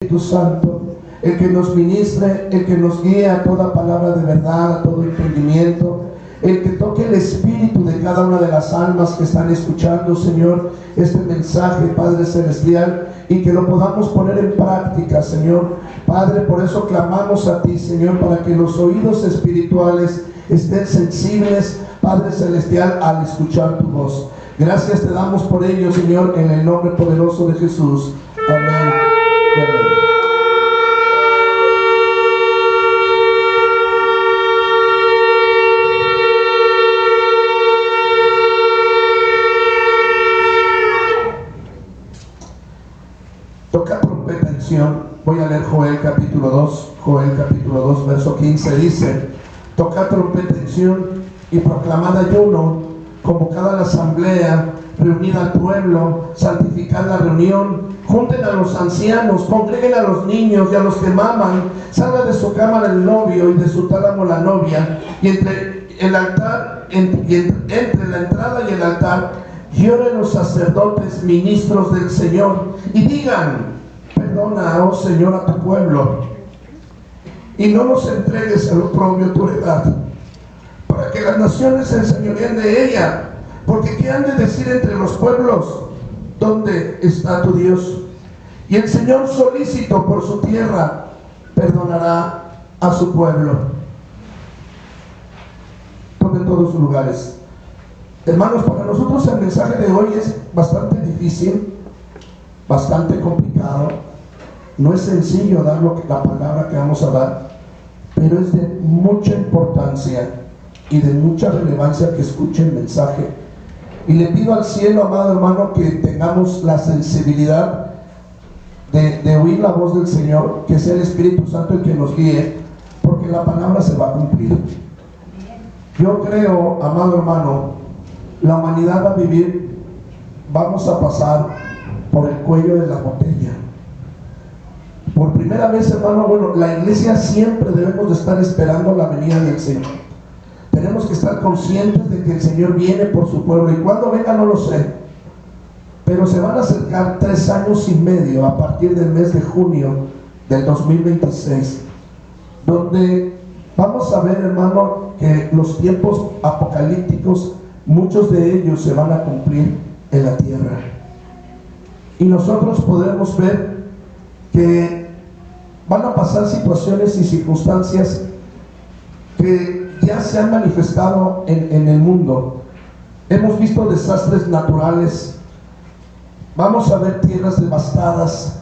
Espíritu Santo, el que nos ministre, el que nos guíe a toda palabra de verdad, a todo entendimiento, el que toque el espíritu de cada una de las almas que están escuchando, Señor, este mensaje, Padre Celestial, y que lo podamos poner en práctica, Señor. Padre, por eso clamamos a ti, Señor, para que los oídos espirituales estén sensibles, Padre Celestial, al escuchar tu voz. Gracias te damos por ello, Señor, en el nombre poderoso de Jesús. Amén y amén. Toca trompeta en Sión. Voy a leer Joel capítulo 2. Joel capítulo 2, verso 15 dice: toca trompeta en Sión y proclamad ayuno, convocad a la asamblea, reunid al pueblo, santificad la reunión, junten a los ancianos, congreguen a los niños y a los que maman, salga de su cámara el novio y de su tálamo la novia, y entre la entrada y el altar lloren los sacerdotes, ministros del Señor, y digan: perdona, oh Señor, a tu pueblo, y no nos entregues al oprobio tu heredad, para que las naciones se enseñoreen de ella. Porque ¿qué han de decir entre los pueblos? ¿Dónde está tu Dios? Y el Señor, solícito por su tierra, perdonará a su pueblo. Tomen todos sus lugares. Hermanos, para nosotros el mensaje de hoy es bastante difícil, bastante complicado. No es sencillo dar la palabra que vamos a dar, pero es de mucha importancia y de mucha relevancia que escuche el mensaje. Y le pido al cielo, amado hermano, que tengamos la sensibilidad de oír la voz del Señor, que sea el Espíritu Santo el que nos guíe, porque la palabra se va a cumplir. Yo creo, amado hermano, la humanidad va a vivir, vamos a pasar por el cuello de la botella. Por primera vez, hermano, bueno, la iglesia siempre debemos de estar esperando la venida del Señor. Tenemos que estar conscientes de que el Señor viene por su pueblo, y cuando venga no lo sé, pero se van a acercar 3 años y medio a partir del mes de junio del 2026, donde vamos a ver, hermano, que los tiempos apocalípticos, muchos de ellos se van a cumplir en la tierra, y nosotros podremos ver que van a pasar situaciones y circunstancias que ya se han manifestado en el mundo. Hemos visto desastres naturales, vamos a ver tierras devastadas,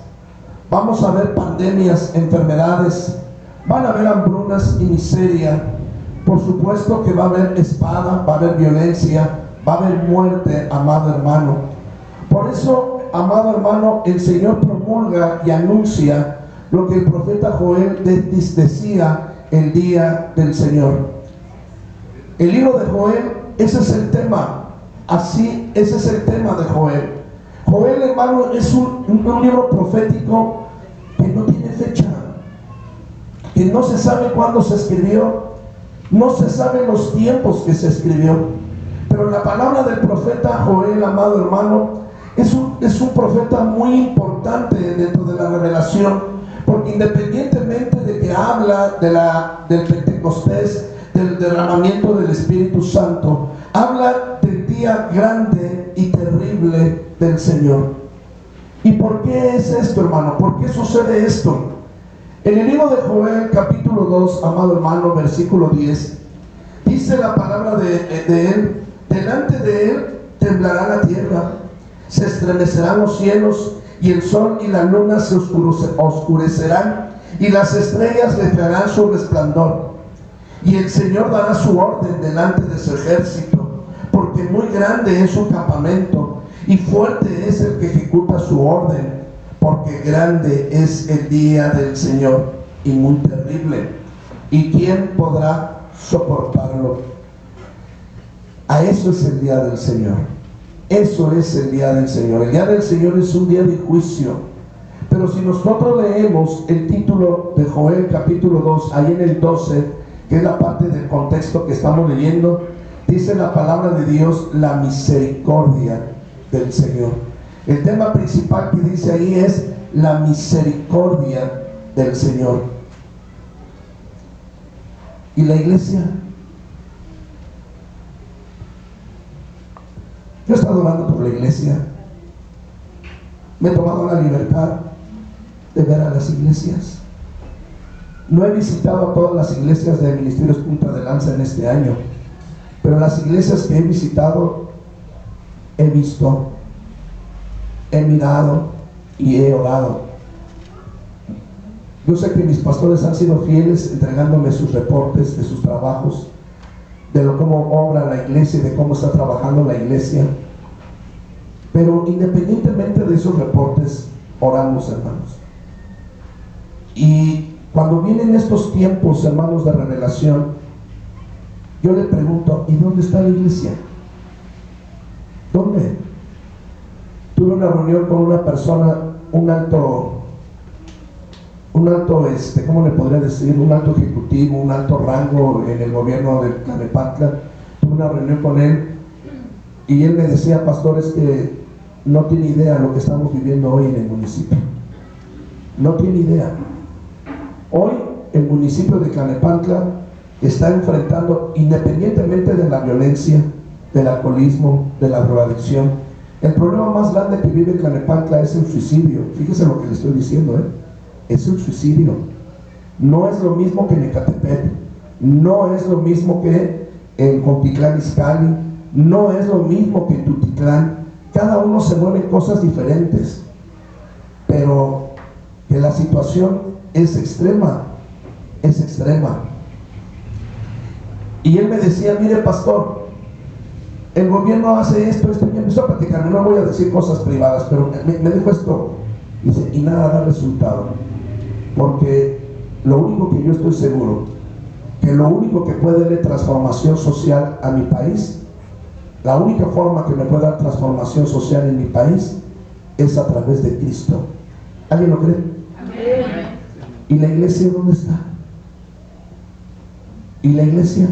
vamos a ver pandemias, enfermedades, van a haber hambrunas y miseria. Por supuesto que va a haber espada, va a haber violencia, va a haber muerte, amado hermano. Por eso, amado hermano, el Señor promulga y anuncia lo que el profeta Joel decía el día del Señor. El libro de Joel, ese es el tema. Así, ese es el tema de Joel. Joel, hermano, es un libro profético que no tiene fecha, que no se sabe cuándo se escribió, no se sabe los tiempos que se escribió. Pero la palabra del profeta Joel, amado hermano, es un profeta muy importante dentro de la revelación, porque independientemente de que habla del Pentecostés, del derramamiento del Espíritu Santo, habla del día grande y terrible del Señor. ¿Y por qué es esto, hermano? ¿Por qué sucede esto? En el libro de Joel, capítulo 2, amado hermano, versículo 10, dice la palabra de él: delante de él temblará la tierra, se estremecerán los cielos, y el sol y la luna se oscurecerán, y las estrellas le traerán su resplandor. Y el Señor dará su orden delante de su ejército, porque muy grande es su campamento, y fuerte es el que ejecuta su orden, porque grande es el día del Señor, y muy terrible. ¿Y quién podrá soportarlo? A eso es el día del Señor. Eso es el día del Señor. El día del Señor es un día de juicio. Pero si nosotros leemos el título de Joel capítulo 2, ahí en el 12, que es la parte del contexto que estamos leyendo, dice la palabra de Dios: la misericordia del Señor. El tema principal que dice ahí es la misericordia del Señor. ¿Y la iglesia? Yo he estado orando por la iglesia. Me he tomado la libertad de ver a las iglesias. No he visitado a todas las iglesias de Ministerios Punta de Lanza en este año, pero las iglesias que he visitado, he visto, he mirado y he orado. Yo sé que mis pastores han sido fieles entregándome sus reportes de sus trabajos, de cómo obra la iglesia y de cómo está trabajando la iglesia. Pero independientemente de esos reportes, oramos, hermanos. Y cuando vienen estos tiempos, hermanos, de revelación, yo le pregunto, ¿y dónde está la iglesia? ¿Dónde? Tuve una reunión con una persona, un alto, ¿cómo le podría decir? Un alto ejecutivo, un alto rango en el gobierno de Tlalnepantla. Tuve una reunión con él y él me decía, pastor, es que no tiene idea de lo que estamos viviendo hoy en el municipio. No tiene idea. Hoy el municipio de Tlalnepantla está enfrentando, independientemente de la violencia, del alcoholismo, de la drogadicción, el problema más grande que vive Tlalnepantla es el suicidio. Fíjese lo que le estoy diciendo, es el suicidio. No es lo mismo que en Ecatepec, no es lo mismo que en Cuautitlán Izcalli, no es lo mismo que en Tutitlán. Cada uno se mueve en cosas diferentes, pero que la situación es extrema, es extrema. Y él me decía, mire pastor, el gobierno hace esto, y empezó a platicar, no voy a decir cosas privadas, pero me dijo esto, dice, y nada da resultado, porque lo único que yo estoy seguro, que lo único que puede darle transformación social a mi país, la única forma que me puede dar transformación social en mi país, es a través de Cristo. ¿Alguien lo cree? Amén. ¿Y la iglesia dónde está? ¿Y la iglesia?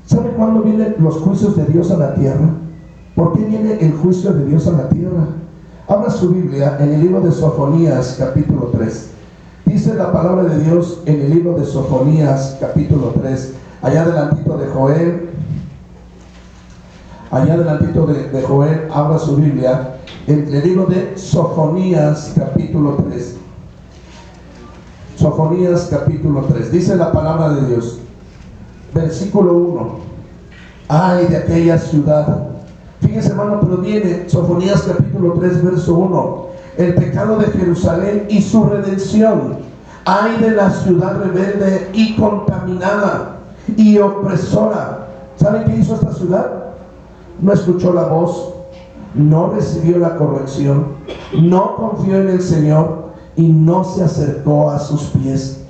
¿Sabe cuándo vienen los juicios de Dios a la tierra? ¿Por qué viene el juicio de Dios a la tierra? Abra su Biblia en el libro de Sofonías, capítulo 3. Dice la palabra de Dios en el libro de Sofonías, capítulo 3, allá adelantito de Joel. Allá adelantito de Joel, abra su Biblia, en el libro de Sofonías, capítulo 3. Sofonías, capítulo 3. Dice la palabra de Dios, versículo 1. Ay de aquella ciudad. Fíjese, hermano, pero viene Sofonías, capítulo 3, verso 1. El pecado de Jerusalén y su redención. Ay de la ciudad rebelde y contaminada y opresora. ¿Saben qué hizo esta ciudad? No escuchó la voz, no recibió la corrección, no confió en el Señor y no se acercó a sus pies.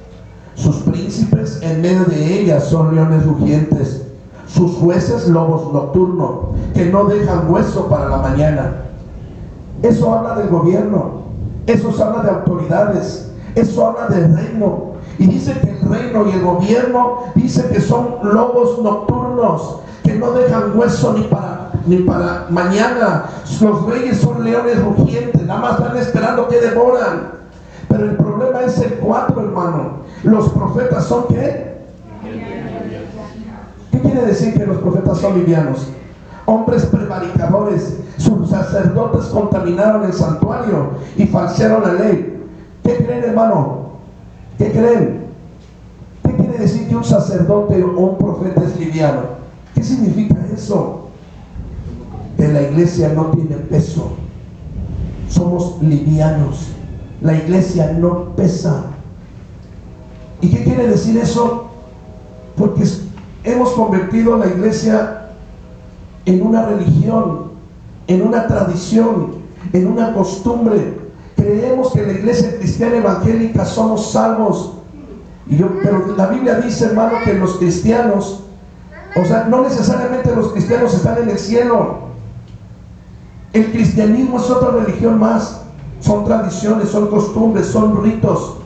Sus príncipes en medio de ella son leones rugientes, sus jueces lobos nocturnos, que no dejan hueso para la mañana. Eso habla del gobierno, eso habla de autoridades, eso habla del reino. Y dice que el reino y el gobierno, dice que son lobos nocturnos, que no dejan hueso ni para mañana. Los reyes son leones rugientes, nada más están esperando que devoran. Pero el problema es el 4, hermano. Los profetas son ¿qué? ¿Qué quiere decir que los profetas son livianos? Hombres prevaricadores. Sus sacerdotes contaminaron el santuario y falsearon la ley. ¿Qué creen, hermano? ¿Qué creen? ¿Qué quiere decir que un sacerdote o un profeta es liviano? ¿Qué significa eso? Que la iglesia no tiene peso. Somos livianos. La iglesia no pesa. ¿Y qué quiere decir eso? Porque hemos convertido la iglesia en una religión, en una tradición, en una costumbre. Creemos que en la iglesia cristiana evangélica somos salvos. Pero la Biblia dice, hermano, que los cristianos, o sea, no necesariamente los cristianos están en el cielo. El cristianismo es otra religión más. Son tradiciones, son costumbres, son ritos.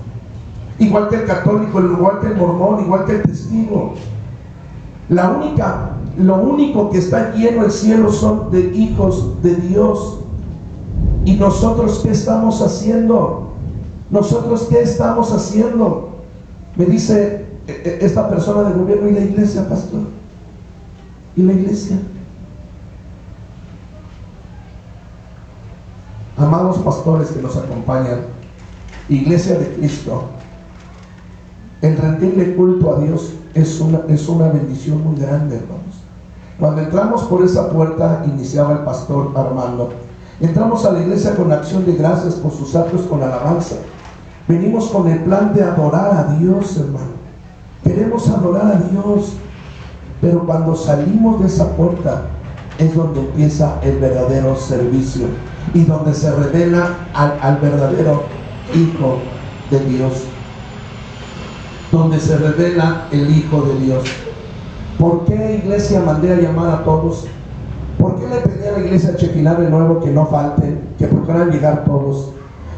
Igual que el católico, igual que el mormón, igual que el testigo. Lo único que está lleno el cielo son de hijos de Dios. ¿Y nosotros qué estamos haciendo? ¿Nosotros qué estamos haciendo? Me dice esta persona del gobierno: ¿y la iglesia, pastor? ¿Y la iglesia? Amados pastores que nos acompañan, Iglesia de Cristo, el rendirle culto a Dios es una bendición muy grande, hermanos. Cuando entramos por esa puerta, iniciaba el pastor Armando, entramos a la iglesia con acción de gracias por sus actos, con alabanza. Venimos con el plan de adorar a Dios, hermano. Queremos adorar a Dios, pero cuando salimos de esa puerta es donde empieza el verdadero servicio y donde se revela al verdadero Hijo de Dios, donde se revela el Hijo de Dios. ¿Por qué, iglesia, mandé a llamar a todos? ¿Por qué le pedí a la iglesia Chequilá de nuevo que no falten, que procuraran llegar todos?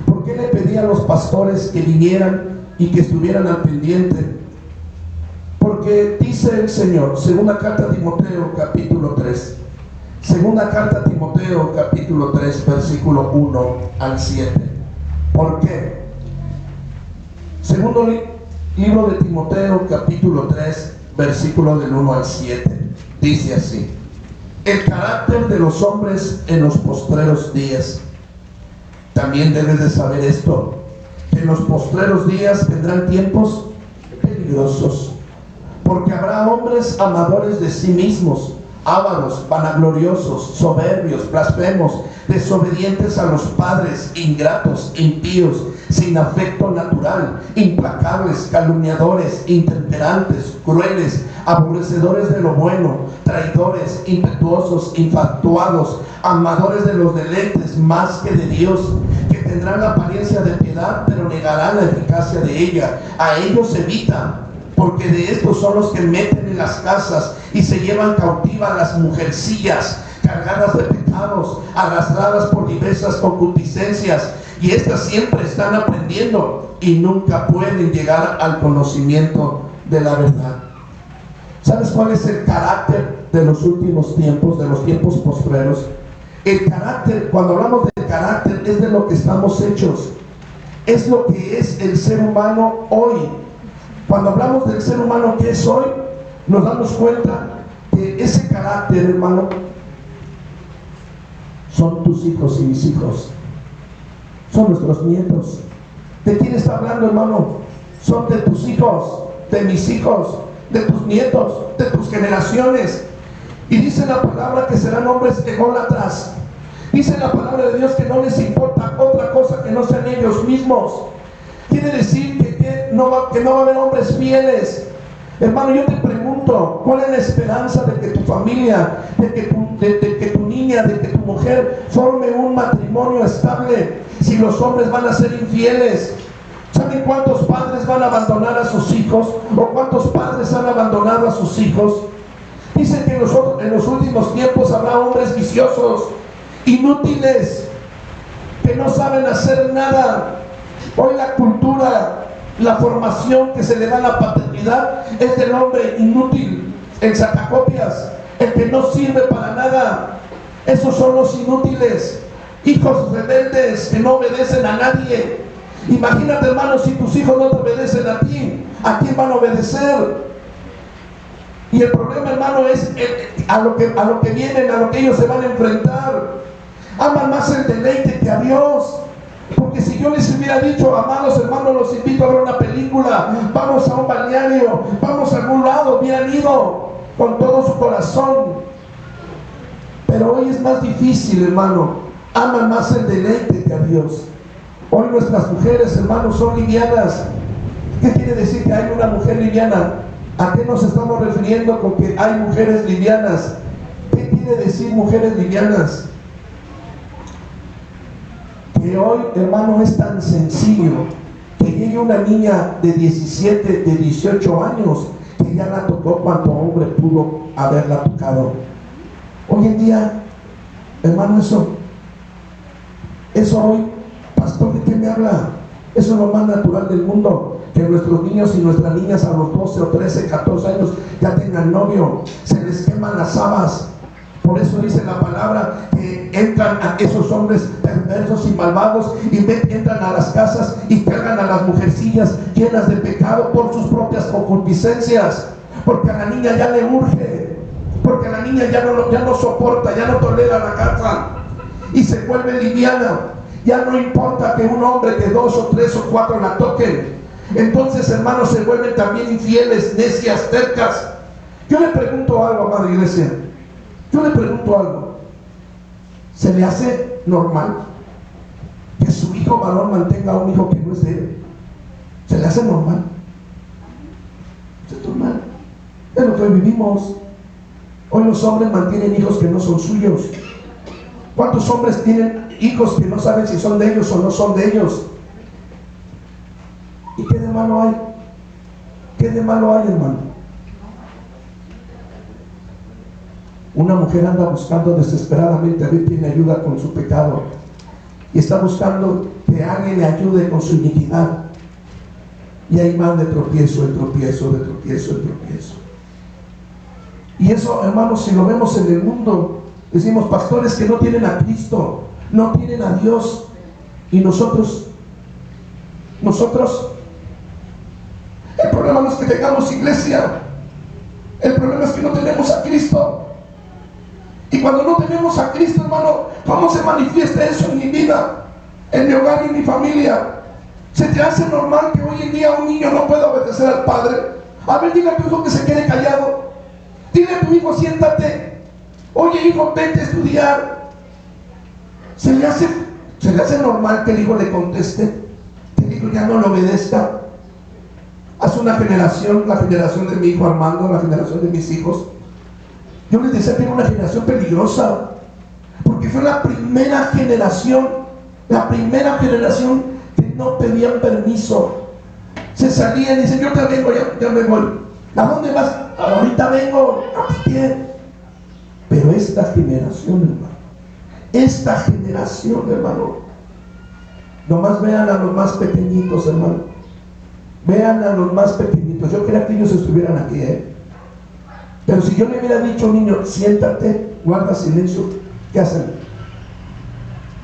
¿Por qué le pedí a los pastores que vinieran y que estuvieran al pendiente? Porque dice el Señor, segunda carta a Timoteo, capítulo 3, segunda carta a Timoteo, capítulo 3, versículo 1 al 7. ¿Por qué? Segundo libro de Timoteo, capítulo 3, versículo del 1 al 7. Dice así: el carácter de los hombres en los postreros días. También debes de saber esto, que en los postreros días vendrán tiempos peligrosos, porque habrá hombres amadores de sí mismos, ávaros, vanagloriosos, soberbios, blasfemos, desobedientes a los padres, ingratos, impíos, sin afecto natural, implacables, calumniadores, intemperantes, crueles, aborrecedores de lo bueno, traidores, impetuosos, infatuados, amadores de los deleites más que de Dios, que tendrán la apariencia de piedad, pero negarán la eficacia de ella. A ellos evita, porque de estos son los que meten en las casas y se llevan cautivas las mujercillas, cargadas de pecados, arrastradas por diversas concupiscencias, y estas siempre están aprendiendo y nunca pueden llegar al conocimiento de la verdad. ¿Sabes cuál es el carácter de los últimos tiempos, de los tiempos postreros? El carácter, cuando hablamos de carácter, es de lo que estamos hechos, es lo que es el ser humano hoy. Cuando hablamos del ser humano que es hoy, nos damos cuenta que ese carácter, hermano, son tus hijos y mis hijos, son nuestros nietos. ¿De quién está hablando, hermano? Son de tus hijos, de mis hijos, de tus nietos, de tus generaciones. Y dice la palabra que serán hombres ególatras. Dice la palabra de Dios que no les importa otra cosa que no sean ellos mismos. Quiere decir que no va a haber hombres fieles. Hermano, yo te pregunto, ¿cuál es la esperanza de que tu familia, de que tu niña, de que tu mujer forme un matrimonio estable si los hombres van a ser infieles? ¿Saben cuántos padres van a abandonar a sus hijos? ¿O cuántos padres han abandonado a sus hijos? Dicen que en los últimos tiempos habrá hombres viciosos, inútiles, que no saben hacer nada. Hoy la cultura, la formación que se le da a la paternidad es del hombre inútil, el sacacopias, el que no sirve para nada. Esos son los inútiles, hijos rebeldes que no obedecen a nadie. Imagínate, hermano, si tus hijos no te obedecen a ti, ¿a quién van a obedecer? Y el problema, hermano, es a lo que vienen, a lo que ellos se van a enfrentar. Aman más el deleite que a Dios. Porque si yo les hubiera dicho, amados hermanos, los invito a ver una película, vamos a un balneario, vamos a algún lado, hubieran ido con todo su corazón. Pero hoy es más difícil, hermano. Aman más el deleite que a Dios. Hoy nuestras mujeres, hermanos, son livianas. ¿Qué quiere decir que hay una mujer liviana? ¿A qué nos estamos refiriendo con que hay mujeres livianas? ¿Qué quiere decir mujeres livianas? Que hoy, hermano, es tan sencillo que llegue una niña de 17, de 18 años que ya la tocó cuanto hombre pudo haberla tocado. Hoy en día, hermano, eso hoy, pastor, ¿de qué me habla? Eso es lo más natural del mundo. Que nuestros niños y nuestras niñas a los 12 o 13, 14 años ya tengan novio. Se les queman las habas. Por eso dice la palabra que entran a esos hombres perversos y malvados y entran a las casas y cargan a las mujercillas llenas de pecado por sus propias concupiscencias, porque a la niña ya le urge, porque a la niña ya no soporta, ya no tolera la casa y se vuelve liviana. Ya no importa que un hombre, que 2 o 3 o 4 la toquen. Entonces, hermanos, se vuelven también infieles, necias, tercas. Yo le pregunto algo, amada iglesia. Yo le pregunto algo. ¿Se le hace normal que su hijo varón mantenga a un hijo que no es de él? ¿Se le hace normal? Es normal. Es lo que hoy vivimos. Hoy los hombres mantienen hijos que no son suyos. ¿Cuántos hombres tienen hijos que no saben si son de ellos o no son de ellos? ¿Y qué de malo hay? ¿Qué de malo hay, hermano? Una mujer anda buscando desesperadamente a ver quién le ayuda con su pecado, y está buscando que alguien le ayude con su iniquidad, y ahí van de tropiezo en tropiezo, de tropiezo en tropiezo. Y eso, hermanos, si lo vemos en el mundo, decimos pastores que no tienen a Cristo, no tienen a Dios. Y nosotros, el problema no es que tengamos iglesia, el problema es que no tenemos a Cristo. Y cuando no tenemos a Cristo, hermano, ¿cómo se manifiesta eso en mi vida, en mi hogar y en mi familia? ¿Se te hace normal que hoy en día un niño no pueda obedecer al padre? A ver, dile a tu hijo que se quede callado. Dile a tu hijo, siéntate. Oye, hijo, vete a estudiar. ¿Se le hace normal que el hijo le conteste? Que el hijo ya no lo obedezca. Hace una generación, la generación de mi hijo Armando, la generación de mis hijos, yo les decía que era una generación peligrosa, porque fue la primera generación que no pedían permiso. Se salían y dicen, yo te vengo, ya me voy. ¿A dónde vas? Ahorita vengo, a pie. Pero esta generación, hermano, nomás vean a los más pequeñitos, hermano. Vean a los más pequeñitos. Yo quería que ellos estuvieran aquí, Pero si yo le hubiera dicho a un niño, siéntate, guarda silencio, ¿qué hacen?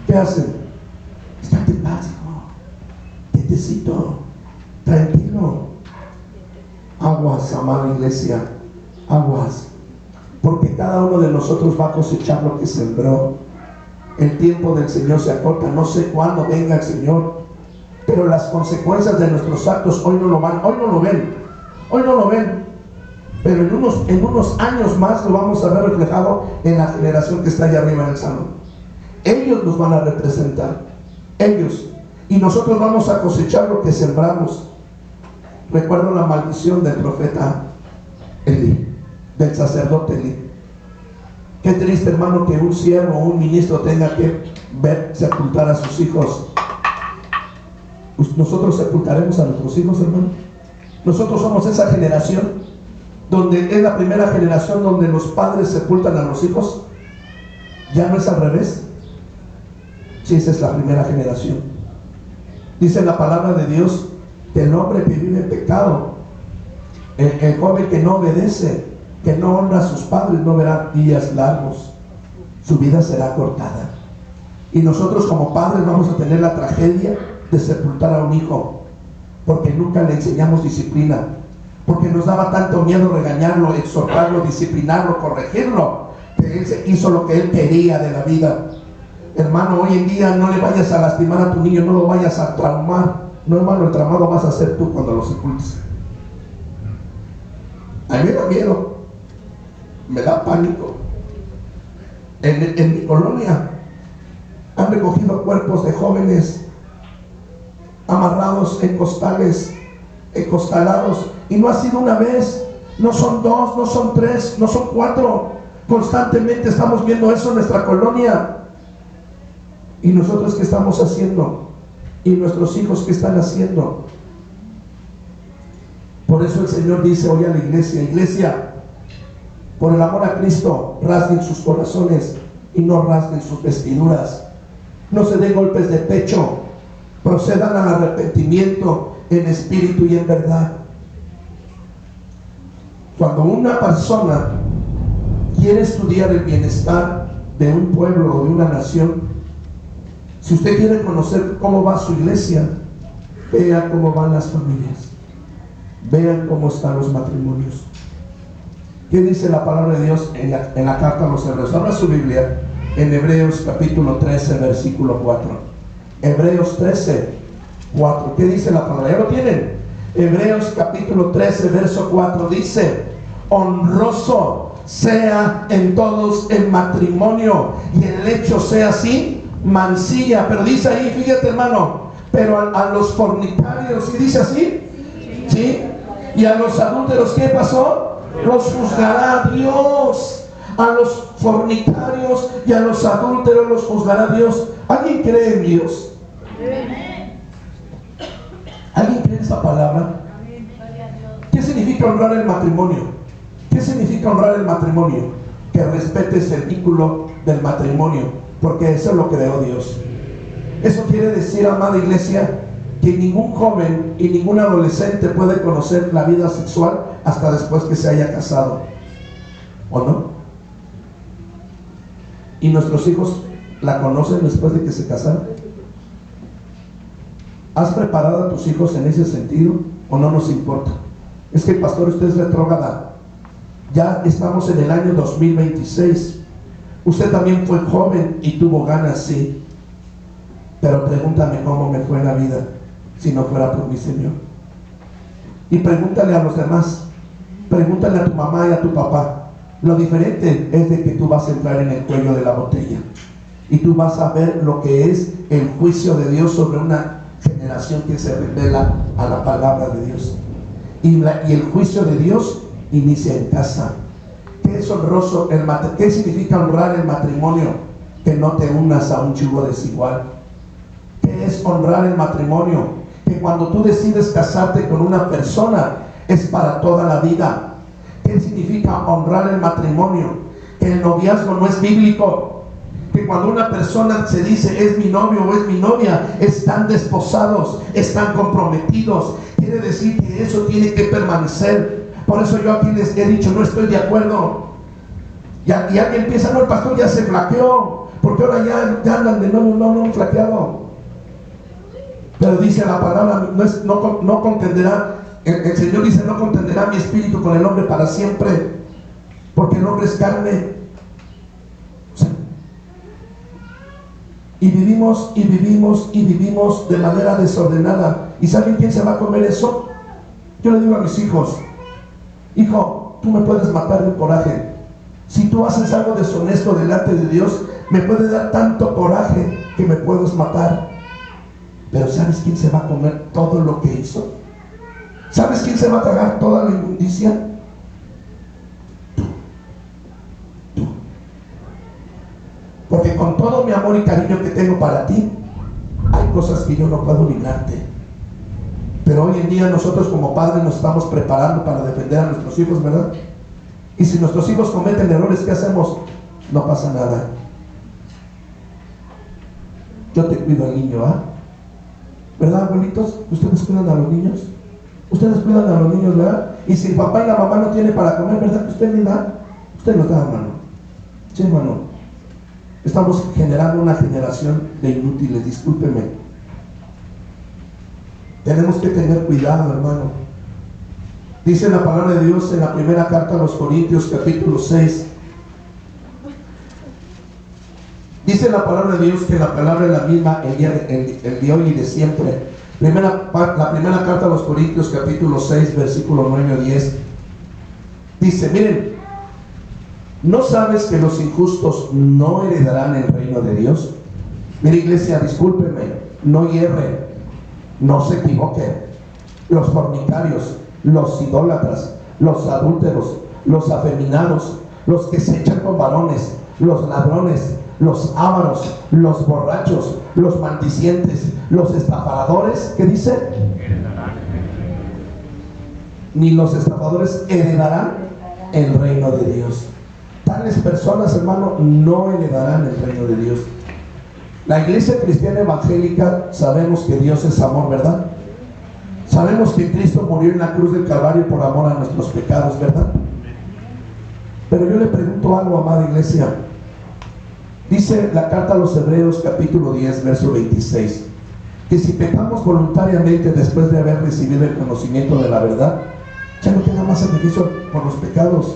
¿Qué hacen? Estate en paz, hijo. Quietecito, tranquilo. Aguas, amada iglesia, aguas. Porque cada uno de nosotros va a cosechar lo que sembró. El tiempo del Señor se acorta. No sé cuándo venga el Señor, pero las consecuencias de nuestros actos hoy no lo ven. Pero en unos años más lo vamos a ver reflejado en la generación que está allá arriba en el salón. Ellos nos van a representar, ellos, y nosotros vamos a cosechar lo que sembramos. Recuerdo la maldición del profeta Elí, del sacerdote Elí. Qué triste, hermano, que un siervo o un ministro tenga que ver sepultar a sus hijos. Nosotros sepultaremos a nuestros hijos, hermano. Nosotros somos esa generación donde es la primera generación donde los padres sepultan a los hijos. Ya no es al revés. Sí, esa es la primera generación. Dice la palabra de Dios que el hombre que vive en pecado, el joven que no obedece, que no honra a sus padres, no verá días largos. Su vida será cortada. Y nosotros como padres vamos a tener la tragedia de sepultar a un hijo, porque nunca le enseñamos disciplina, porque nos daba tanto miedo regañarlo, exhortarlo, disciplinarlo, corregirlo, que él se hizo lo que él quería de la vida. Hermano, hoy en día no le vayas a lastimar a tu niño, no lo vayas a traumar. No, hermano, el traumado vas a ser tú cuando lo sepultes. A mí me da miedo, me da pánico. En mi colonia han recogido cuerpos de jóvenes amarrados en costales, encostalados, y no ha sido una vez, no son 2, no son 3, no son 4. Constantemente estamos viendo eso en nuestra colonia. ¿Y nosotros qué estamos haciendo? ¿Y nuestros hijos qué están haciendo? Por eso el Señor dice hoy a la iglesia: iglesia, por el amor a Cristo, rasguen sus corazones y no rasguen sus vestiduras. No se den golpes de pecho, procedan al arrepentimiento en espíritu y en verdad. Cuando una persona quiere estudiar el bienestar de un pueblo o de una nación, si usted quiere conocer cómo va su iglesia, vea cómo van las familias, vean cómo están los matrimonios. ¿Qué dice la palabra de Dios en la carta a los Hebreos? Abra su Biblia en Hebreos capítulo 13, versículo 4. Hebreos 13, 4. ¿Qué dice la palabra? ¿Ya lo tienen? Hebreos capítulo 13, verso 4 dice: honroso sea en todos el matrimonio y el lecho sea así mancilla. Pero dice ahí, fíjate hermano, pero a los fornicarios, ¿y dice así? ¿Sí? Y a los adúlteros, ¿qué pasó? Los juzgará Dios. A los fornicarios y a los adúlteros los juzgará Dios. ¿Alguien cree en Dios? ¿Alguien cree en esa palabra? ¿Qué significa honrar el matrimonio? ¿Qué significa honrar el matrimonio? Que respetes el vínculo del matrimonio, porque eso es lo que creó Dios. Eso quiere decir, amada iglesia, que ningún joven y ningún adolescente puede conocer la vida sexual hasta después que se haya casado, ¿o no? ¿Y nuestros hijos la conocen después de que se casaron? ¿Has preparado a tus hijos en ese sentido o no nos importa? Es que, pastor, usted es retrógrada. Ya estamos en el año 2026. Usted también fue joven y tuvo ganas, sí. Pero pregúntame cómo me fue en la vida si no fuera por mi Señor. Y pregúntale a los demás. Pregúntale a tu mamá y a tu papá. Lo diferente es de que tú vas a entrar en el cuello de la botella y tú vas a ver lo que es el juicio de Dios sobre una generación que se revela a la palabra de Dios. Y el juicio de Dios inicia en casa. ¿Qué es honroso el matrimonio? ¿Qué significa honrar el matrimonio? Que no te unas a un yugo desigual. ¿Qué es honrar el matrimonio? Que cuando tú decides casarte con una persona es para toda la vida. ¿Qué significa honrar el matrimonio? Que el noviazgo no es bíblico. Que cuando una persona se dice es mi novio o es mi novia, están desposados, están comprometidos. Quiere decir que eso tiene que permanecer. Por eso yo aquí les he dicho, no estoy de acuerdo. Y alguien empieza, no, el pastor ya se flaqueó, porque ahora ya andan de no flaqueado. Pero dice la palabra, no contenderá, el Señor dice, no contenderá mi espíritu con el hombre para siempre, porque el hombre es carne. O sea, y vivimos de manera desordenada. ¿Y saben quién se va a comer eso? Yo le digo a mis hijos: hijo, tú me puedes matar de coraje. Si tú haces algo deshonesto delante de Dios, me puede dar tanto coraje que me puedes matar. Pero ¿sabes quién se va a comer todo lo que hizo? ¿Sabes quién se va a tragar toda la inmundicia? Tú. Porque con todo mi amor y cariño que tengo para ti, hay cosas que yo no puedo librarte. Pero hoy en día nosotros como padres nos estamos preparando para defender a nuestros hijos, ¿verdad? Y si nuestros hijos cometen errores, ¿qué hacemos? No pasa nada. Yo te cuido al niño, ¿ah? ¿Verdad, abuelitos? ¿Ustedes cuidan a los niños? Ustedes cuidan a los niños, ¿verdad? Y si el papá y la mamá no tienen para comer, ¿verdad que usted le da? Usted nos da, hermano. Sí, hermano. Estamos generando una generación de inútiles, discúlpeme. Tenemos que tener cuidado, hermano. Dice la palabra de Dios en la primera carta a los Corintios, capítulo 6. Dice la palabra de Dios que la palabra es la misma el de hoy y de siempre. La primera carta a los Corintios, capítulo 6, versículo 9 o 10. Dice, miren, ¿no sabes que los injustos no heredarán el reino de Dios? Mire, iglesia, discúlpeme, no hierre, no se equivoque. Los fornicarios, los idólatras, los adúlteros, los afeminados, los que se echan con varones, los ladrones, los ávaros, los borrachos, los maldicientes, los estafadores, ¿qué dice? Ni los estafadores heredarán el reino de Dios. Tales personas, hermano, no heredarán el reino de Dios. La iglesia cristiana evangélica, sabemos que Dios es amor, ¿verdad? Sabemos que Cristo murió en la cruz del Calvario por amor a nuestros pecados, ¿verdad? Pero yo le pregunto algo, amada iglesia. Dice la carta a los Hebreos capítulo 10 verso 26 que si pecamos voluntariamente después de haber recibido el conocimiento de la verdad, ya no queda más sacrificio por los pecados,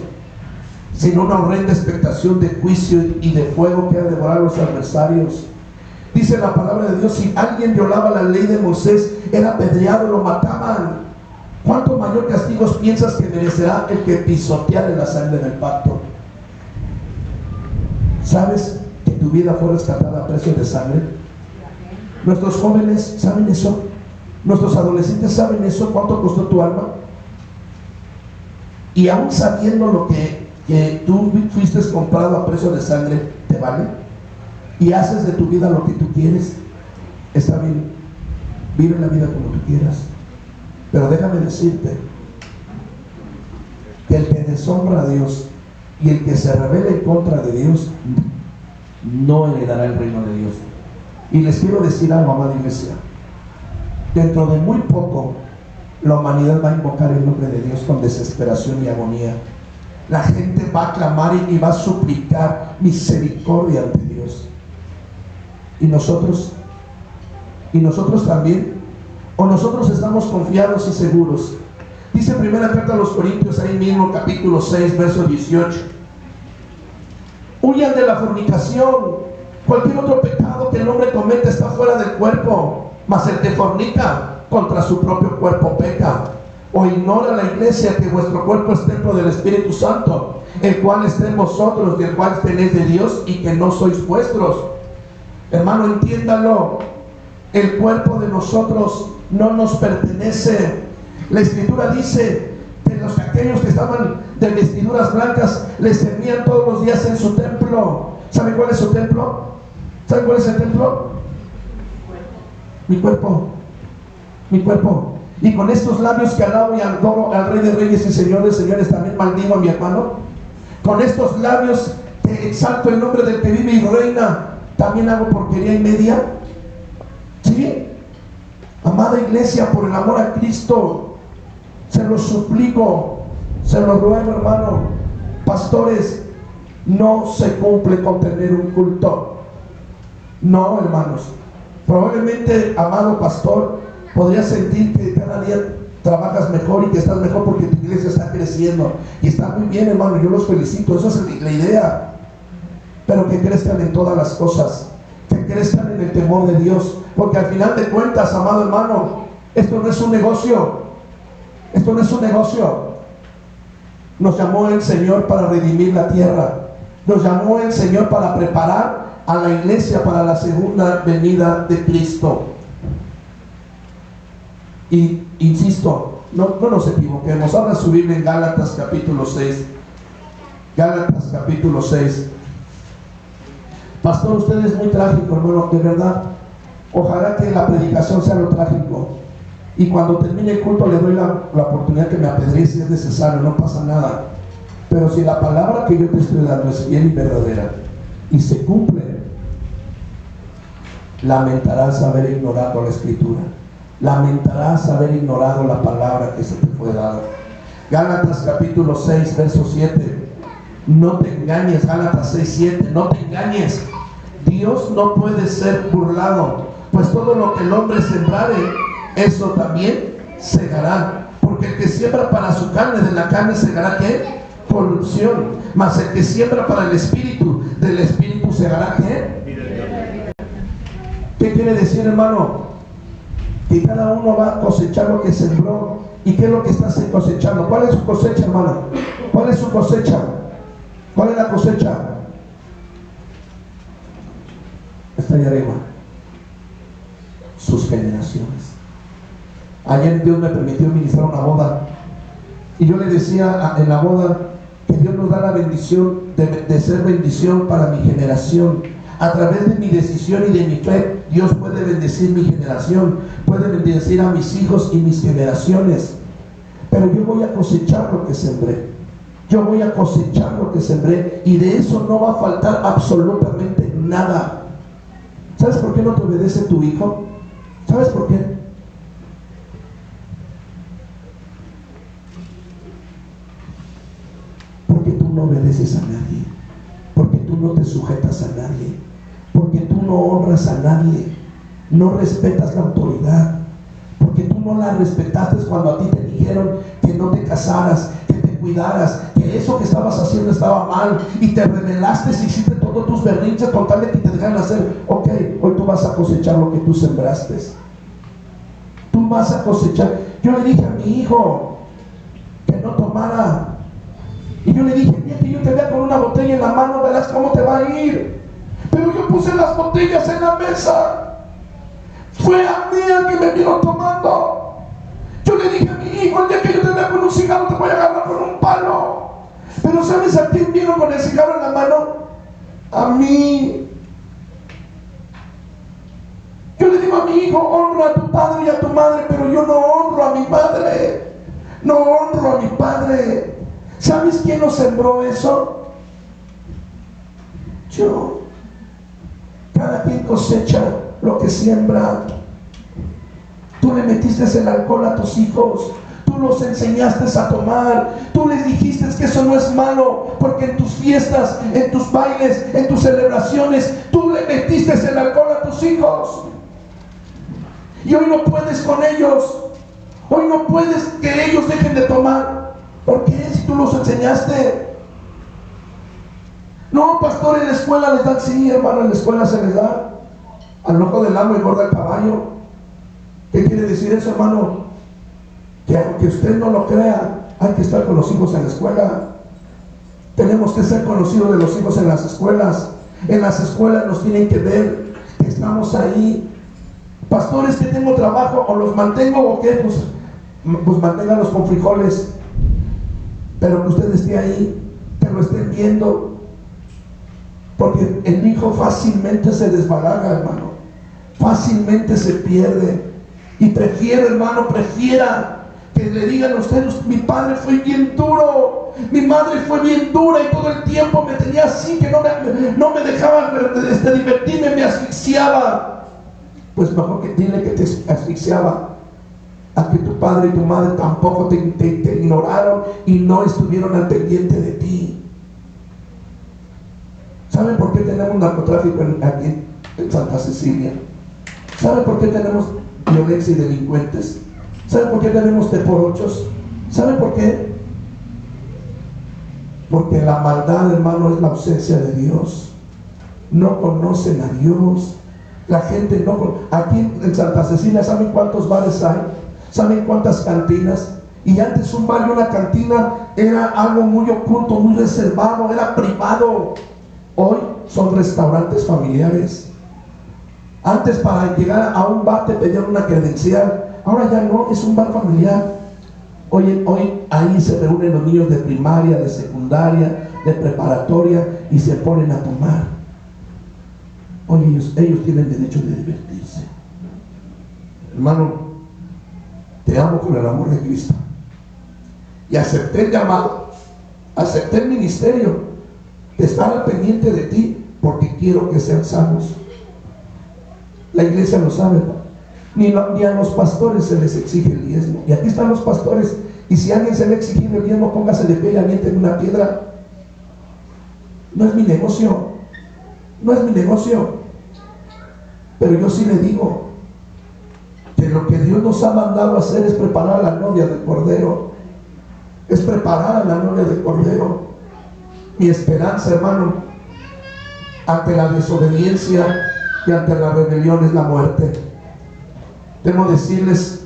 sino una horrenda expectación de juicio y de fuego que ha de devorar a los adversarios. Dice la palabra de Dios: si alguien violaba la ley de Moisés, era apedreado, lo mataban. ¿Cuánto mayor castigos piensas que merecerá el que pisoteare la sangre del pacto? ¿Sabes que tu vida fue rescatada a precio de sangre? Nuestros jóvenes saben eso, nuestros adolescentes saben eso, cuánto costó tu alma. Y aún sabiendo lo que tú fuiste comprado a precio de sangre, ¿te vale? Y haces de tu vida lo que tú quieres. Está bien, vive la vida como tú quieras, pero déjame decirte que el que deshonra a Dios y el que se rebela en contra de Dios no heredará el reino de Dios. Y les quiero decir algo, amada iglesia. Dentro de muy poco la humanidad va a invocar el nombre de Dios con desesperación y agonía. La gente va a clamar y va a suplicar misericordia ante Dios. ¿Y nosotros? ¿Y nosotros también? ¿O nosotros estamos confiados y seguros? Dice primera carta a los Corintios, ahí mismo, capítulo 6, verso 18: huyan de la fornicación. Cualquier otro pecado que el hombre cometa está fuera del cuerpo, mas el que fornica contra su propio cuerpo peca. ¿O ignora la iglesia que vuestro cuerpo es templo del Espíritu Santo, el cual está en vosotros, del cual tenéis de Dios, y que no sois vuestros? Hermano, entiéndalo, el cuerpo de nosotros no nos pertenece. La Escritura dice que aquellos que estaban de vestiduras blancas les servían todos los días en su templo. ¿Saben cuál es su templo? ¿Saben cuál es el templo? Mi cuerpo. Mi cuerpo. Y con estos labios que alabo y adoro al Rey de Reyes y Señor de Señores, también maldigo a mi hermano. Con estos labios que exalto el nombre del que vive y reina, también hago porquería y media. ¿Sí? Amada iglesia, por el amor a Cristo, se lo suplico, se lo ruego, hermano. Pastores, no se cumple con tener un culto. No, hermanos. Probablemente, amado pastor, podrías sentir que cada día trabajas mejor y que estás mejor porque tu iglesia está creciendo. Y está muy bien, hermano, yo los felicito, eso es la idea. Pero que crezcan en todas las cosas, que crezcan en el temor de Dios. Porque al final de cuentas, amado hermano, esto no es un negocio. Esto no es un negocio. Nos llamó el Señor para redimir la tierra. Nos llamó el Señor para preparar a la iglesia para la segunda venida de Cristo. Y insisto, no nos equivoquemos. Abra su Biblia en Gálatas capítulo 6. Gálatas capítulo 6. Pastor, usted es muy trágico, hermano, de verdad. Ojalá que la predicación sea lo trágico. Y cuando termine el culto le doy la oportunidad que me apedree si es necesario, no pasa nada. Pero si la palabra que yo te estoy dando es fiel y verdadera y se cumple, lamentarás haber ignorado la Escritura. Lamentarás haber ignorado la palabra que se te fue dada. Gálatas capítulo 6, verso 7. No te engañes, Gálatas 6, 7. No te engañes. Dios no puede ser burlado, pues todo lo que el hombre sembrare, eso también segará. Porque el que siembra para su carne, de la carne segará ¿qué? Corrupción. Mas el que siembra para el Espíritu, del Espíritu segará ¿qué? ¿Qué quiere decir, hermano? Que cada uno va a cosechar lo que sembró. ¿Y qué es lo que está cosechando? ¿Cuál es su cosecha, hermano? ¿Cuál es su cosecha? ¿Cuál es la cosecha? Está ahí arriba. Sus generaciones. Ayer Dios me permitió ministrar una boda y yo le decía en la boda que Dios nos da la bendición de ser bendición para mi generación. A través de mi decisión y de mi fe, Dios puede bendecir mi generación, puede bendecir a mis hijos y mis generaciones. Pero yo voy a cosechar lo que sembré. Yo voy a cosechar lo que sembré, y de eso no va a faltar absolutamente nada. ¿Sabes por qué no te obedece tu hijo? ¿Sabes por qué? Porque tú no obedeces a nadie, porque tú no te sujetas a nadie, porque tú no honras a nadie, no respetas la autoridad, porque tú no la respetaste cuando a ti te dijeron que no te casaras, que te cuidaras, que eso que estabas haciendo estaba mal, y te rebelaste y hiciste todos tus berrinches con tal de que te dejaran hacer. Ok, hoy tú vas a cosechar lo que tú sembraste. Tú vas a cosechar. Yo le dije a mi hijo que no tomara, y yo le dije: el día que yo te vea con una botella en la mano, verás cómo te va a ir. Pero yo puse las botellas en la mesa. Fue a mí el que me vino tomando. Yo le dije a mi hijo: el día que yo te vea con un cigarro, te voy a agarrar con un palo. Pero ¿sabes a quién vino con el cigarro en la mano? A mí. Yo le digo a mi hijo: honra a tu padre y a tu madre, pero yo no honro a mi madre, no honro a mi padre. ¿Sabes quién nos sembró eso? Yo. Cada quien cosecha lo que siembra. Tú le metiste el alcohol a tus hijos, tú los enseñaste a tomar, tú les dijiste que eso no es malo, porque en tus fiestas, en tus bailes, en tus celebraciones, tú le metiste el alcohol a tus hijos. Y hoy no puedes con ellos, hoy no puedes que ellos dejen de tomar. ¿Por qué? Si tú los enseñaste. No, pastor, en la escuela les dan. Sí, hermano, en la escuela se les da. Al loco del amo y gorda el caballo. ¿Qué quiere decir eso, hermano? Que aunque usted no lo crea, hay que estar con los hijos en la escuela. Tenemos que ser conocidos de los hijos en las escuelas. En las escuelas nos tienen que ver que estamos ahí. Pastores, que tengo trabajo, o los mantengo o qué, pues manténganlos con frijoles, pero que usted esté ahí, que lo estén viendo, porque el hijo fácilmente se desbalaga, hermano, fácilmente se pierde. Y prefiero, hermano, prefiera que le digan a ustedes: mi padre fue bien duro, mi madre fue bien dura y todo el tiempo me tenía así, que no me dejaba divertirme, me asfixiaba. Pues mejor que dile que te asfixiaba, a que tu padre y tu madre tampoco te ignoraron y no estuvieron al pendiente de ti. ¿Saben por qué tenemos narcotráfico aquí en Santa Cecilia? ¿Saben por qué tenemos violencia y delincuentes? ¿Saben por qué tenemos teporochos? ¿Saben por qué? Porque la maldad, hermano, es la ausencia de Dios. No conocen a Dios. La gente no. Aquí en Santa Cecilia, ¿saben cuántos bares hay? ¿Saben cuántas cantinas? Y antes un bar y una cantina era algo muy oculto, muy reservado, era privado. Hoy son restaurantes familiares. Antes, para llegar a un bar te pedían una credencial, ahora ya no, es un bar familiar. Hoy ahí se reúnen los niños de primaria, de secundaria, de preparatoria, y se ponen a tomar. Hoy ellos tienen derecho de divertirse. Hermano, te amo con el amor de Cristo, y acepté el llamado, acepté el ministerio de estar al pendiente de ti, porque quiero que sean sanos. La iglesia lo sabe, ni a los pastores se les exige el diezmo, y aquí están los pastores, y si a alguien se le exige el diezmo, póngase de pie y avienten una piedra. No es mi negocio, no es mi negocio. Pero yo sí le digo que lo que Dios nos ha mandado a hacer es preparar a la novia del Cordero, es preparar a la novia del Cordero. Mi esperanza, hermano, ante la desobediencia y ante la rebelión es la muerte. Debo decirles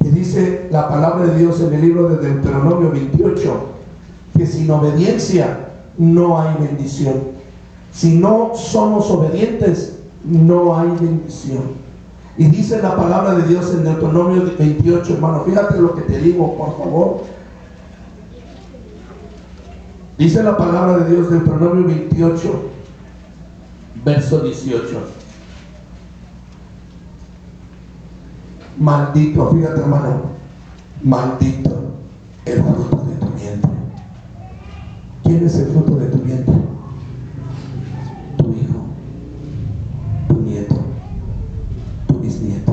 que dice la palabra de Dios en el libro de Deuteronomio 28, que sin obediencia no hay bendición. Si no somos obedientes, no hay bendición. Y dice la palabra de Dios en Deuteronomio 28, hermano, fíjate lo que te digo, por favor. Dice la palabra de Dios, Deuteronomio 28, verso 18. Maldito, fíjate, hermano, maldito el fruto de tu vientre. ¿Quién es el fruto de tu vientre? Tu hijo, tu nieto, tu bisnieto,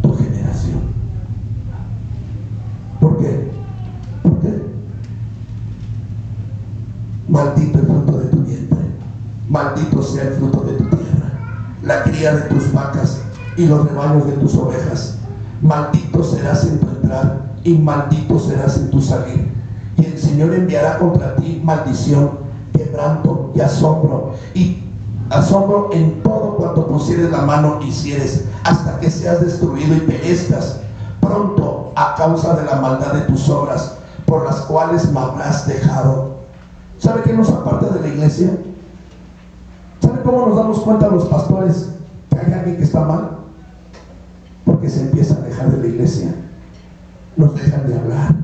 tu generación. ¿Por qué? ¿Por qué? la cría de tus vacas y los rebaños de tus ovejas. Maldito serás en tu entrar y maldito serás en tu salir. Y el Señor enviará contra ti maldición, quebranto y asombro en todo cuanto pusieres la mano hicieres, hasta que seas destruido y perezcas pronto a causa de la maldad de tus obras, por las cuales me habrás dejado. ¿Sabe qué nos aparta de la iglesia? ¿Sabe cómo nos damos cuenta los pastores que hay alguien que está mal? Porque se empieza a alejar de la iglesia, nos dejan de hablar,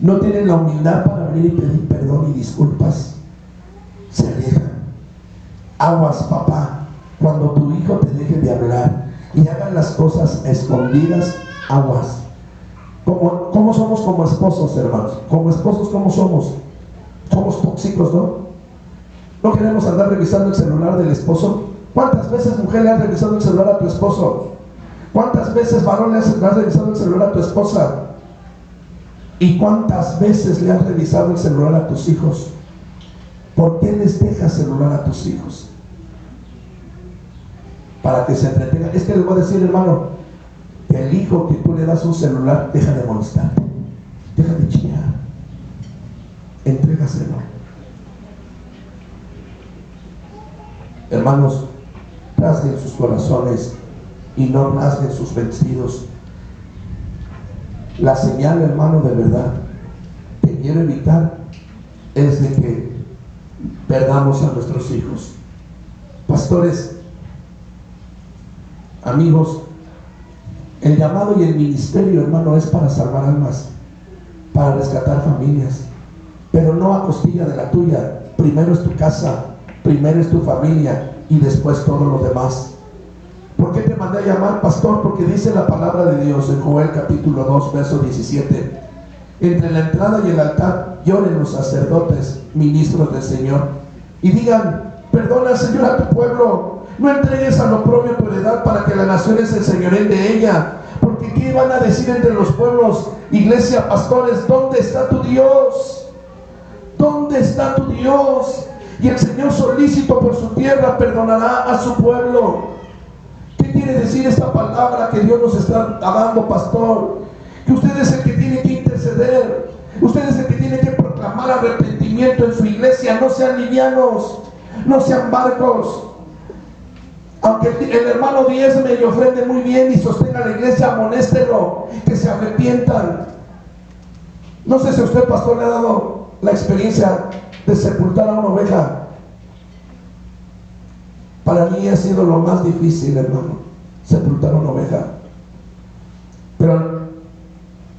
no tienen la humildad para venir y pedir perdón y disculpas, se alejan. Aguas, papá, cuando tu hijo te deje de hablar y hagan las cosas escondidas, aguas. ¿Cómo somos como esposos, hermanos? Como esposos, ¿cómo somos? Somos tóxicos, ¿no? No queremos andar revisando el celular del esposo. ¿Cuántas veces, mujer, le has revisado el celular a tu esposo? ¿Cuántas veces, varón, le has revisado el celular a tu esposa? ¿Y cuántas veces le has revisado el celular a tus hijos? ¿Por qué les dejas celular a tus hijos? Para que se entretengan. Es que les voy a decir, hermano, que el hijo que tú le das un celular deja de molestarte, deja de chillar. Entrégaselo. Hermanos, rasguen sus corazones y no rasguen sus vestidos. La señal, hermano, de verdad que quiero evitar es de que perdamos a nuestros hijos. Pastores, amigos, el llamado y el ministerio, hermano, es para salvar almas, para rescatar familias, pero no a costilla de la tuya. Primero es tu casa, primero es tu familia y después todo lo demás. ¿Por qué te mandé a llamar, pastor? Porque dice la palabra de Dios en Joel capítulo 2, verso 17: entre la entrada y el altar lloren los sacerdotes, ministros del Señor, y digan: perdona, Señor, a tu pueblo, no entregues a lo propio tu heredad, para que las naciones se enseñoreen de ella. Porque ¿qué van a decir entre los pueblos? Iglesia, pastores, ¿dónde está tu Dios? ¿Dónde está tu Dios? Y el Señor, solícito por su tierra, perdonará a su pueblo. ¿Qué quiere decir esta palabra que Dios nos está dando, pastor? Que usted es el que tiene que interceder, usted es el que tiene que proclamar arrepentimiento en su iglesia. No sean livianos, no sean barcos. Aunque el hermano diezme y ofrende muy bien y sostenga a la iglesia, amonéstelo, que se arrepientan. No sé si a usted, pastor, le ha dado la experiencia de sepultar a una oveja. Para mí ha sido lo más difícil, hermano, sepultar a una oveja. Pero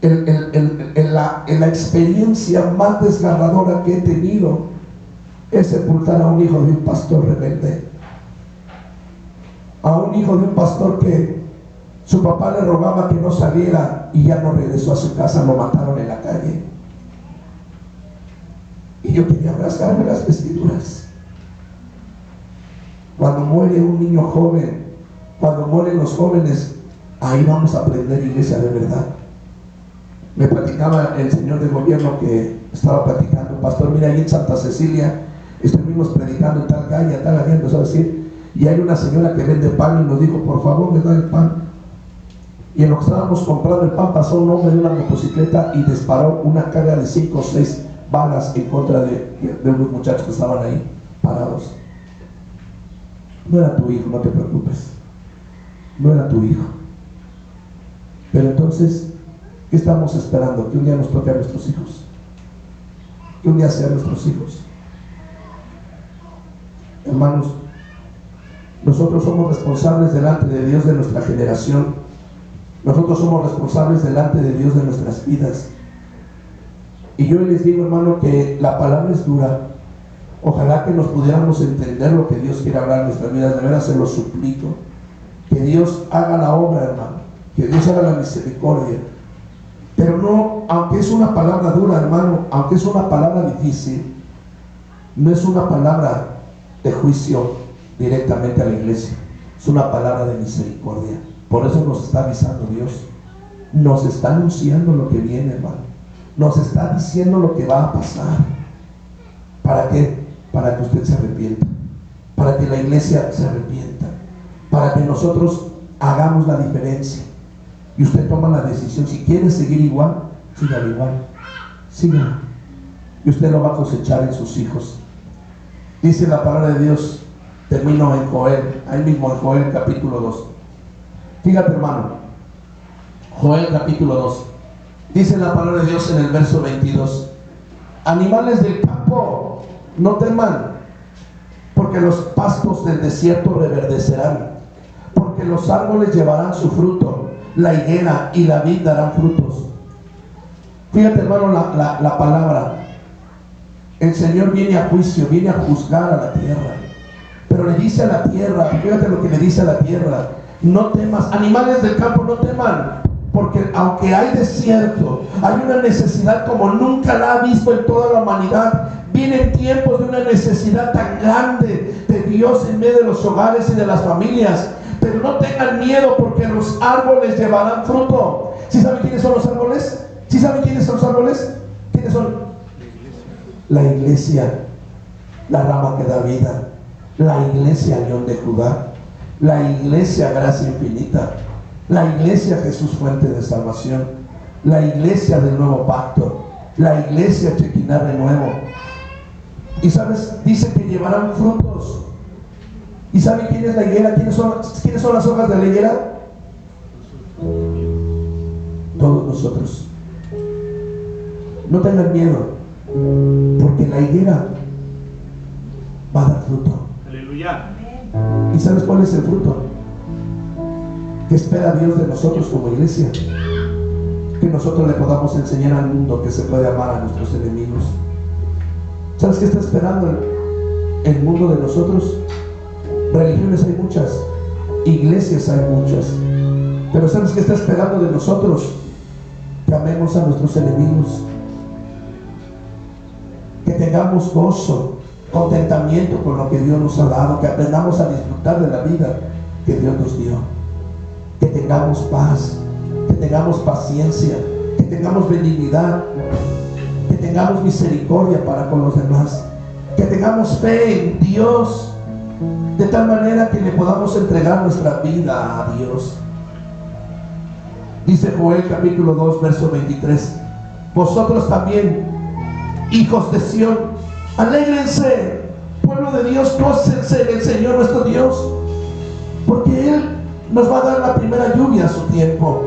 en la experiencia más desgarradora que he tenido es sepultar a un hijo de un pastor rebelde, a un hijo de un pastor que su papá le rogaba que no saliera y ya no regresó a su casa, lo mataron en la calle. Y yo quería rasgarme las vestiduras. Cuando muere un niño joven, cuando mueren los jóvenes, ahí vamos a aprender, iglesia, de verdad. Me platicaba el señor de gobierno que estaba platicando: pastor, mira, ahí en Santa Cecilia estuvimos predicando en tal calle, tal área, empezó a decir, y hay una señora que vende pan y nos dijo: por favor, me da el pan. Y en lo que estábamos comprando el pan, pasó un hombre de una motocicleta y disparó una carga de 5 o 6 balas en contra de unos muchachos que estaban ahí parados. No era tu hijo, no te preocupes, no era tu hijo. Pero entonces, ¿qué estamos esperando? Que un día nos toque a nuestros hijos, que un día sean nuestros hijos. Hermanos, nosotros somos responsables delante de Dios de nuestra generación. Nosotros somos responsables delante de Dios de nuestras vidas. Y yo les digo, hermano, que la palabra es dura. Ojalá que nos pudiéramos entender lo que Dios quiere hablar en nuestras vidas. De veras se lo suplico, que Dios haga la obra, hermano, que Dios haga la misericordia. Pero no, aunque es una palabra dura, hermano, aunque es una palabra difícil, no es una palabra de juicio directamente a la iglesia, es una palabra de misericordia. Por eso nos está avisando Dios, nos está anunciando lo que viene, hermano, nos está diciendo lo que va a pasar. ¿Para qué? Para que usted se arrepienta, para que la iglesia se arrepienta. para que nosotros hagamos la diferencia. Y usted toma la decisión. Si quiere seguir igual, sígalo igual, sígalo, y usted lo va a cosechar en sus hijos. Dice la palabra de Dios, termino en Joel, ahí mismo en Joel capítulo 2. Fíjate, hermano, Joel capítulo 2, dice la palabra de Dios en el verso 22: animales del campo, no teman, porque los pastos del desierto reverdecerán, porque los árboles llevarán su fruto, la higuera y la vid darán frutos. Fíjate, hermano, la palabra. El Señor viene a juicio, viene a juzgar a la tierra, pero le dice a la tierra, fíjate lo que le dice a la tierra: no temas, animales del campo, no teman, porque aunque hay desierto, hay una necesidad como nunca la ha visto en toda la humanidad. Vienen tiempos de una necesidad tan grande de Dios en medio de los hogares y de las familias. Pero no tengan miedo, porque los árboles llevarán fruto. ¿Sí saben quiénes son los árboles? ¿Sí saben quiénes son los árboles? ¿Quiénes son? La iglesia, la rama que da vida, la iglesia León de Judá, la iglesia Gracia Infinita, la iglesia Jesús Fuente de Salvación, la iglesia del Nuevo Pacto, la iglesia Chequiná Renuevo. Y sabes, dice que llevarán frutos. ¿Y saben quién es la higuera? ¿Quiénes son las hojas de la higuera? Todos nosotros. No tengan miedo, porque la higuera va a dar fruto. Aleluya. ¿Y sabes cuál es el fruto? Que espera Dios de nosotros como iglesia. Que nosotros le podamos enseñar al mundo que se puede amar a nuestros enemigos. ¿Sabes qué está esperando el mundo de nosotros? Religiones hay muchas, iglesias hay muchas, pero ¿sabes qué está esperando de nosotros? Que amemos a nuestros enemigos, que tengamos gozo, contentamiento con lo que Dios nos ha dado, que aprendamos a disfrutar de la vida que Dios nos dio, que tengamos paz, que tengamos paciencia, que tengamos benignidad, que tengamos misericordia para con los demás, que tengamos fe en Dios, de tal manera que le podamos entregar nuestra vida a Dios. Dice Joel capítulo 2 verso 23: vosotros también, hijos de Sión, alégrense, pueblo de Dios, gócense en el Señor nuestro Dios, porque Él nos va a dar la primera lluvia a su tiempo,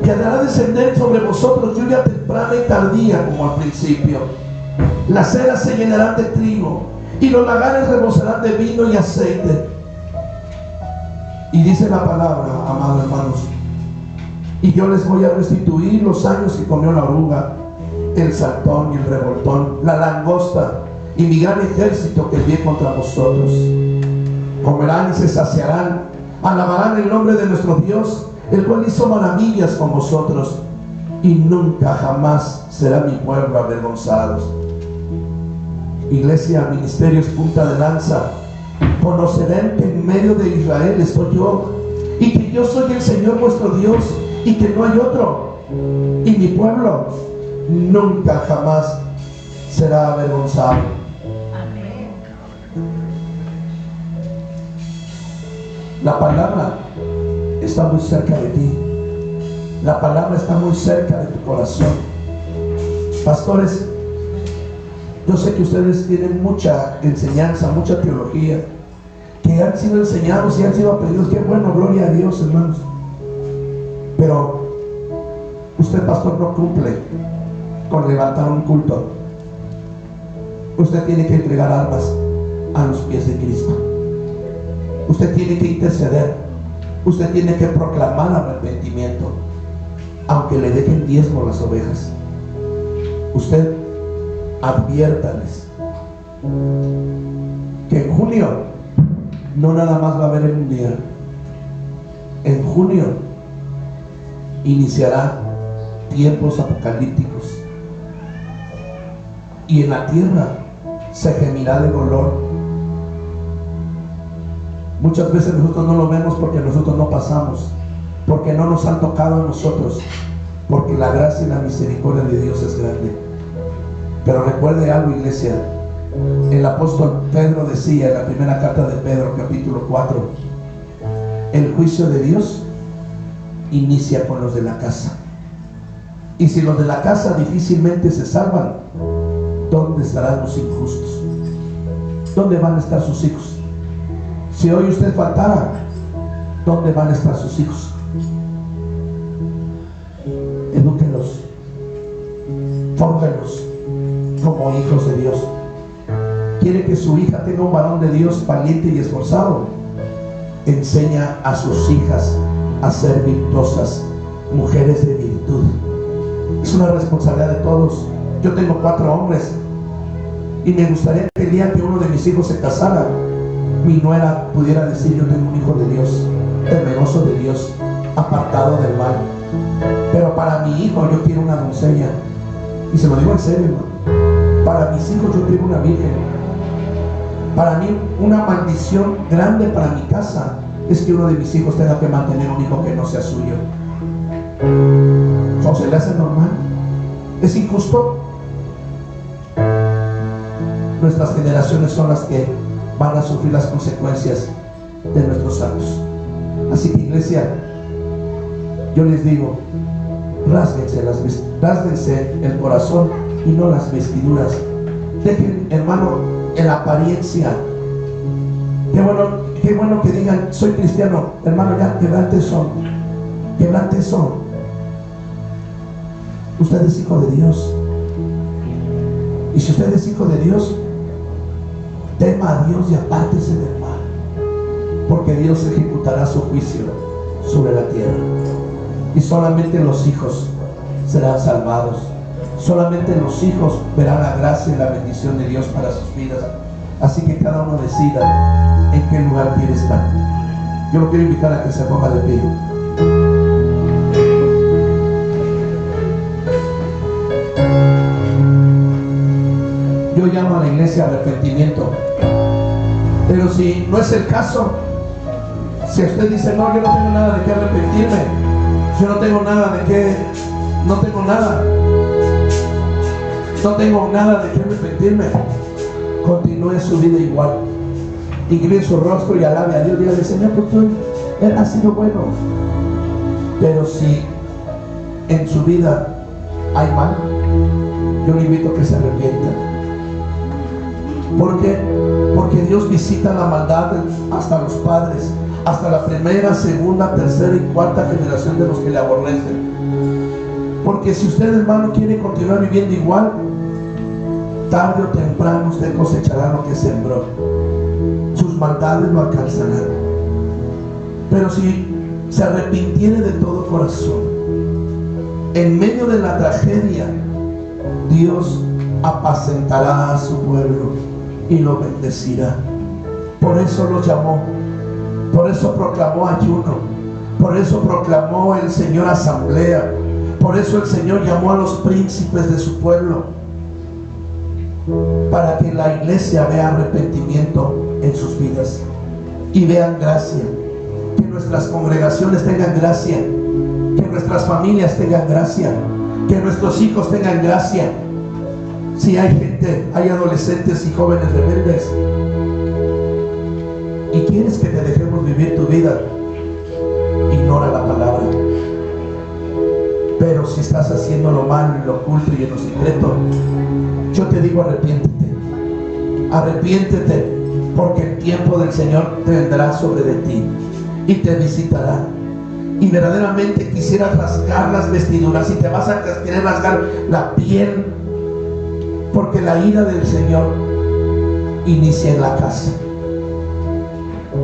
que hará descender sobre vosotros lluvia temprana y tardía como al principio. Las eras se llenarán de trigo, y los lagares rebosarán de vino y aceite. Y dice la palabra, amados hermanos: y yo les voy a restituir los años que comió la oruga, el saltón y el revoltón, la langosta y mi gran ejército que envié contra vosotros. Comerán y se saciarán, alabarán el nombre de nuestro Dios, el cual hizo maravillas con vosotros, y nunca jamás será mi pueblo avergonzados. Iglesia, Ministerios Punta de Lanza, conocerán que en medio de Israel estoy yo, y que yo soy el Señor vuestro Dios, y que no hay otro, y mi pueblo nunca jamás será avergonzado. Amén. La palabra está muy cerca de ti, la palabra está muy cerca de tu corazón. Pastores, yo sé que ustedes tienen mucha enseñanza, mucha teología, que han sido enseñados y han sido aprendidos. Qué bueno, gloria a Dios, hermanos. Pero usted, pastor, no cumple con levantar un culto. Usted tiene que entregar almas a los pies de Cristo. Usted tiene que interceder. Usted tiene que proclamar arrepentimiento, aunque le dejen diezmo las ovejas. Usted adviértales que en junio no nada más va a haber el mundial. En junio iniciará tiempos apocalípticos, y en la tierra se gemirá de dolor. Muchas veces nosotros no lo vemos porque nosotros no pasamos, porque no nos han tocado a nosotros, porque la gracia y la misericordia de Dios es grande. Pero recuerde algo, iglesia. El apóstol Pedro decía en la primera carta de Pedro, capítulo 4: el juicio de Dios inicia con los de la casa. Y si los de la casa difícilmente se salvan, ¿dónde estarán los injustos? ¿Dónde van a estar sus hijos? Si hoy usted faltara, ¿dónde van a estar sus hijos? Edúquenlos, fórmenlos como hijos de Dios. ¿Quiere que su hija tenga un varón de Dios valiente y esforzado? Enseña a sus hijas a ser virtuosas, mujeres de virtud. Es una responsabilidad de todos. Yo tengo 4 hombres y me gustaría que el día que uno de mis hijos se casara, mi nuera pudiera decir: yo tengo un hijo de Dios, temeroso de Dios, apartado del mal. Pero para mi hijo yo quiero una doncella, y se lo digo en serio, hermano. Para mis hijos yo quiero una virgen. Para mí una maldición grande para mi casa es que uno de mis hijos tenga que mantener un hijo que no sea suyo. ¿O se le hace normal? ¿Es injusto? Nuestras generaciones son las que van a sufrir las consecuencias de nuestros actos. Así que, iglesia, yo les digo: rásguense el corazón y no las vestiduras. Dejen, hermano, en la apariencia. Qué bueno que digan: soy cristiano. Hermano, ya quebrantes son. Usted es hijo de Dios. Y si usted es hijo de Dios, tema a Dios y apártese del mal, porque Dios ejecutará su juicio sobre la tierra. Y solamente los hijos serán salvados. Solamente los hijos verán la gracia y la bendición de Dios para sus vidas. Así que cada uno decida en qué lugar quiere estar. Yo lo quiero invitar a que se ponga de pie. Yo llamo a la iglesia arrepentimiento. Pero si no es el caso, si usted dice: no, yo no tengo nada de qué arrepentirme, yo no tengo nada de qué arrepentirme, continúe su vida igual. Incline su rostro y alabe a Dios. Dígale: Señor, pues Él ha sido bueno. Pero si en su vida hay mal, yo le invito a que se arrepienta. ¿Por qué? Porque Dios visita la maldad hasta los padres, hasta la primera, segunda, tercera y cuarta generación de los que le aborrecen. Porque si usted, hermano, quiere continuar viviendo igual, tarde o temprano usted cosechará lo que sembró. Sus maldades lo alcanzarán. Pero si se arrepintiere de todo corazón, en medio de la tragedia, Dios apacentará a su pueblo y lo bendecirá. Por eso lo llamó, por eso proclamó ayuno, por eso proclamó el Señor asamblea, por eso el Señor llamó a los príncipes de su pueblo, para que la iglesia vea arrepentimiento en sus vidas y vean gracia. Que nuestras congregaciones tengan gracia, que nuestras familias tengan gracia, que nuestros hijos tengan gracia. Si hay gente, hay adolescentes y jóvenes rebeldes y quieres que te dejemos vivir tu vida, ignora la palabra. Pero si estás haciendo lo malo, en lo oculto y en lo secreto, yo te digo: arrepiéntete, porque el tiempo del Señor vendrá sobre de ti y te visitará. Y verdaderamente quisieras rasgar las vestiduras, y te vas a querer rasgar la piel, porque la ira del Señor inicia en la casa,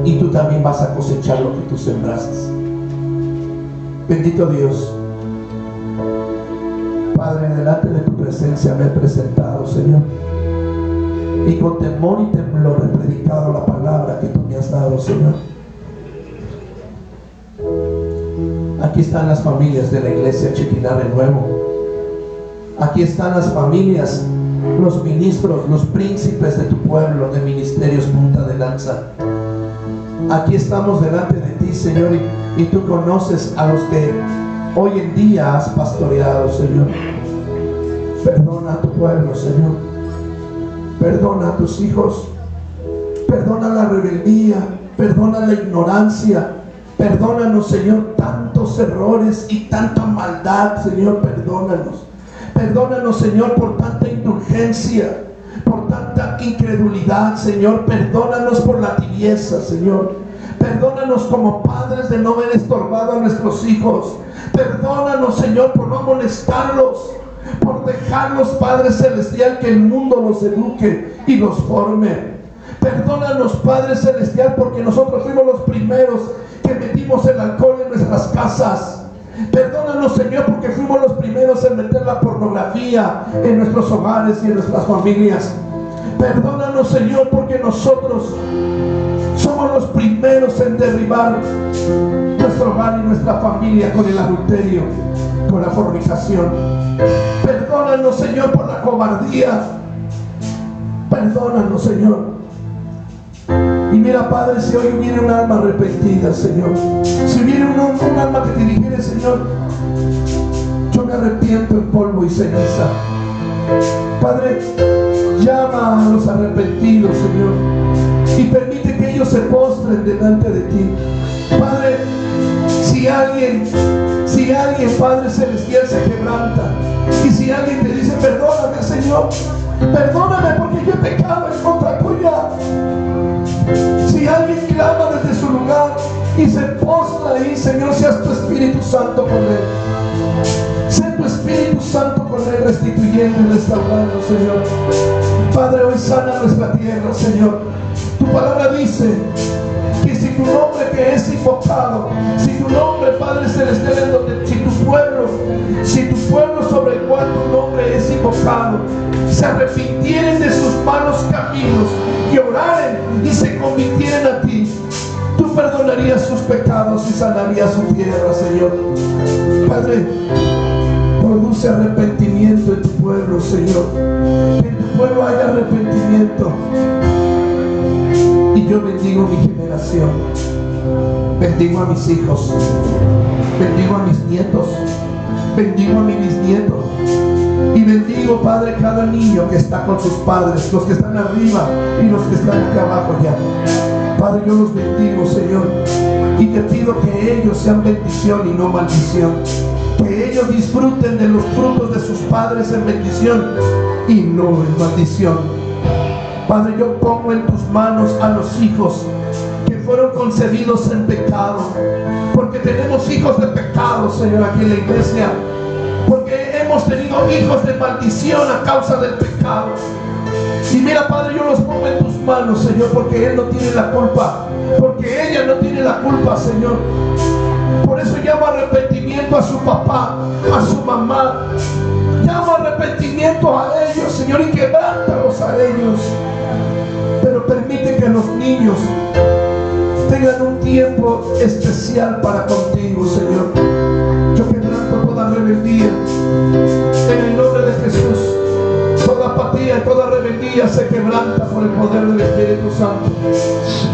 y tú también vas a cosechar lo que tú sembraste. Bendito Dios. Padre, delante de tu presencia me he presentado, Señor, y con temor y temblor he predicado la palabra que tú me has dado, Señor. Aquí están las familias de la iglesia Chequina Renuevo. Aquí están las familias, los ministros, los príncipes de tu pueblo, de Ministerios Punta de Lanza. Aquí estamos delante de ti, Señor, y tú conoces a los que hoy en día has pastoreado, Señor. Perdona a tu pueblo, Señor. Perdona a tus hijos. Perdona la rebeldía. Perdona la ignorancia. Perdónanos, Señor, tantos errores y tanta maldad, Señor, perdónanos. Perdónanos, Señor, por tanta indulgencia, por tanta incredulidad, Señor. Perdónanos por la tibieza, Señor. Perdónanos como padres de no haber estorbado a nuestros hijos. Perdónanos, Señor, por no molestarlos, por dejarlos, Padre Celestial, que el mundo los eduque y los forme. Perdónanos, Padre Celestial, porque nosotros fuimos los primeros que metimos el alcohol en nuestras casas. Perdónanos, Señor, porque fuimos los primeros en meter la pornografía en nuestros hogares y en nuestras familias. Perdónanos, Señor, porque nosotros somos los primeros en derribar nuestro hogar y nuestra familia con el adulterio, con la fornicación. Perdónanos, Señor, por la cobardía. Perdónanos, Señor. Y mira, Padre, si hoy hubiera un alma arrepentida, Señor, si hubiera un alma que te dijera, Señor, yo me arrepiento en polvo y ceniza. Padre, llama a los arrepentidos, Señor, y permite que ellos se postren delante de ti. Padre, si alguien, Padre Celestial, se quebranta, y si alguien te dice, perdóname, Señor, perdóname porque yo he pecado en contra tuya. Si alguien clama desde su lugar y se postra ahí, Señor, seas tu Espíritu Santo con él. Sea tu Espíritu Santo con él, restituyendo y restaurando, Señor. Padre, hoy sana nuestra tierra, Señor. Tu palabra dice que si tu nombre que es invocado, si tu nombre, Padre Celestial, es donde, si tu pueblo sobre el cual tu nombre es invocado, se arrepintieren de sus malos caminos y oraren y se convirtieren a ti, tú perdonarías sus pecados y sanarías su tierra, Señor. Padre, produce arrepentimiento en tu pueblo, Señor. Que en tu pueblo haya arrepentimiento. Y yo bendigo mi generación, bendigo a mis hijos, bendigo a mis nietos, bendigo a mi bisnieto, y bendigo, Padre, cada niño que está con sus padres, los que están arriba y los que están acá abajo ya. Padre, yo los bendigo, Señor, y te pido que ellos sean bendición y no maldición, que ellos disfruten de los frutos de sus padres en bendición y no en maldición. Padre, yo pongo en tus manos a los hijos que fueron concebidos en pecado, porque tenemos hijos de pecado, Señor, aquí en la iglesia, porque hemos tenido hijos de maldición a causa del pecado. Y mira, Padre, yo los pongo en tus manos, Señor, porque él no tiene la culpa, porque ella no tiene la culpa, Señor. Por eso llamo arrepentimiento a su papá, a su mamá. Llamo arrepentimiento a ellos, Señor, y quebrántalos a ellos. Pero permite que los niños tengan un tiempo especial para contigo, Señor. Yo quebranto toda rebeldía en el nombre de Jesús. Toda apatía y toda rebeldía se quebranta por el poder del Espíritu Santo.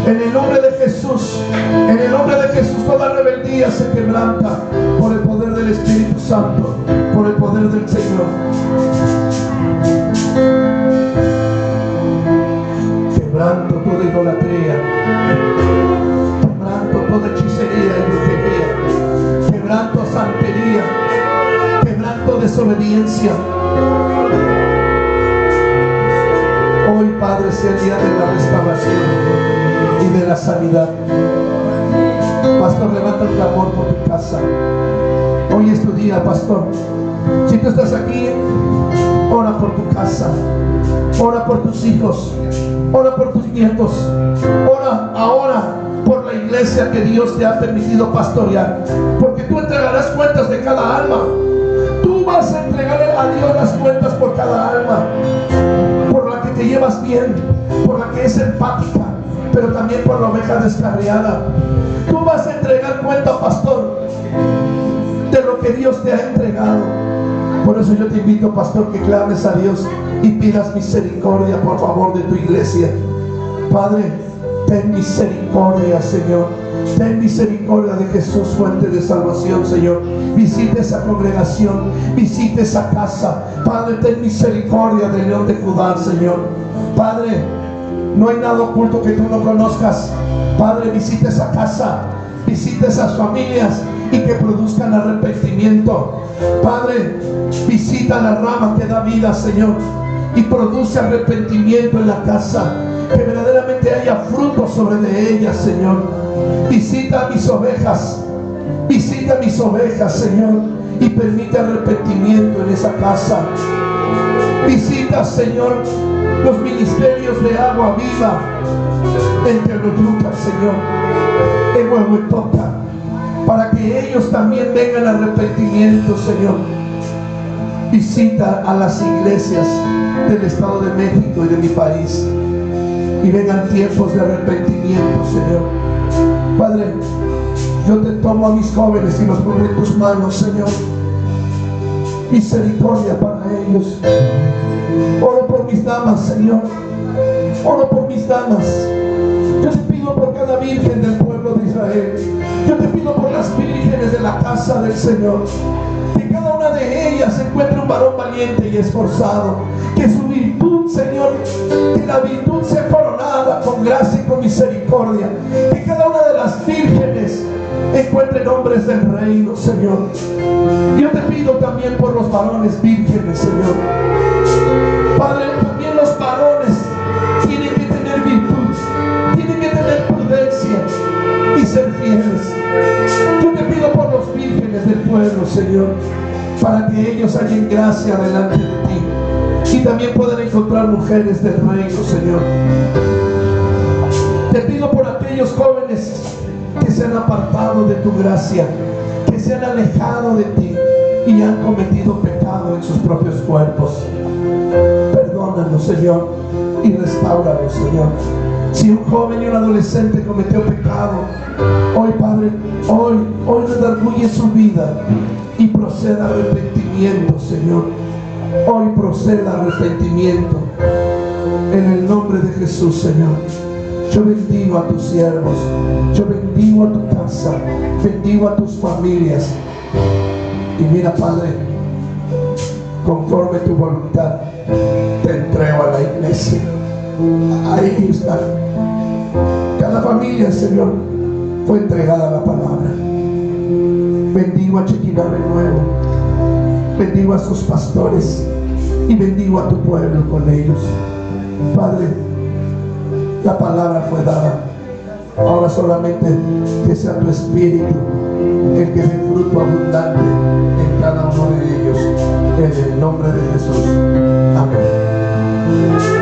En el nombre de Jesús, en el nombre de Jesús, toda rebeldía se quebranta por el poder del Espíritu Santo, por el poder del Señor. Quebranto toda idolatría, quebranto toda hechicería y brujería, quebranto santería, quebranto desobediencia. Hoy, Padre, sea el día de la restauración y de la sanidad. Pastor, levanta el clamor por tu casa. Hoy es tu día, pastor. Si tú estás aquí, ora por tu casa, ora por tus hijos, ora por tus nietos, ora ahora por la iglesia que Dios te ha permitido pastorear, porque tú entregarás cuentas de cada alma. Tú vas a entregar a Dios las cuentas por cada alma, por la que te llevas bien, por la que es empática, pero también por la oveja descarriada. Tú vas a entregar cuenta, pastor, de lo que Dios te ha entregado. Por eso yo te invito, pastor, que clames a Dios y pidas misericordia, por favor, de tu iglesia. Padre, ten misericordia, Señor. Ten misericordia de Jesús, fuente de salvación, Señor. Visite esa congregación, visite esa casa. Padre, ten misericordia del León de Judá, Señor. Padre, no hay nada oculto que tú no conozcas. Padre, visita esa casa, visita esas familias y que produzcan arrepentimiento. Padre, visita la rama que da vida, Señor, y produce arrepentimiento en la casa, que verdaderamente haya fruto sobre de ellas, Señor. Visita a mis ovejas, Señor, y permite arrepentimiento en esa casa. Visita, Señor, los ministerios de agua viva en Teoloyuca, Señor, en Huehuetoca, para que ellos también vengan al arrepentimiento, Señor. Visita a las iglesias del Estado de México y de mi país, y vengan tiempos de arrepentimiento, Señor. Padre, yo te tomo a mis jóvenes y los pongo en tus manos, Señor. Misericordia para ellos. Oro por mis damas, Señor. Oro por mis damas. Yo te pido por cada virgen del pueblo de Israel. Yo te pido por las vírgenes de la casa del Señor. Que cada una de ellas encuentre un varón valiente y esforzado. Que su virtud, Señor, que la virtud sea coronada con gracia y con misericordia. Que cada una de las vírgenes encuentren hombres del reino, Señor. Yo te pido también por los varones vírgenes, Señor. Padre, también los varones tienen que tener virtud, tienen que tener prudencia y ser fieles. Yo te pido por los vírgenes del pueblo, Señor, para que ellos hallen gracia delante de ti y también puedan encontrar mujeres del reino, Señor. Te pido por aquellos jóvenes que se han apartado de tu gracia, que se han alejado de ti y han cometido pecado en sus propios cuerpos. Perdónanos, Señor, y restáuranos, Señor. Si un joven y un adolescente cometió pecado, hoy, Padre, hoy redarguye su vida y proceda a arrepentimiento, Señor. Hoy proceda a arrepentimiento en el nombre de Jesús, Señor. Yo bendigo a tus siervos, yo bendigo a tu casa, bendigo a tus familias. Y mira, Padre, conforme tu voluntad, te entrego a la iglesia. Ahí está. Cada familia, Señor, fue entregada a la palabra. Bendigo a Chequina Renuevo, bendigo a sus pastores y bendigo a tu pueblo con ellos. Padre, la palabra fue dada. Ahora solamente que sea tu espíritu el que dé fruto abundante en cada uno de ellos. En el nombre de Jesús. Amén.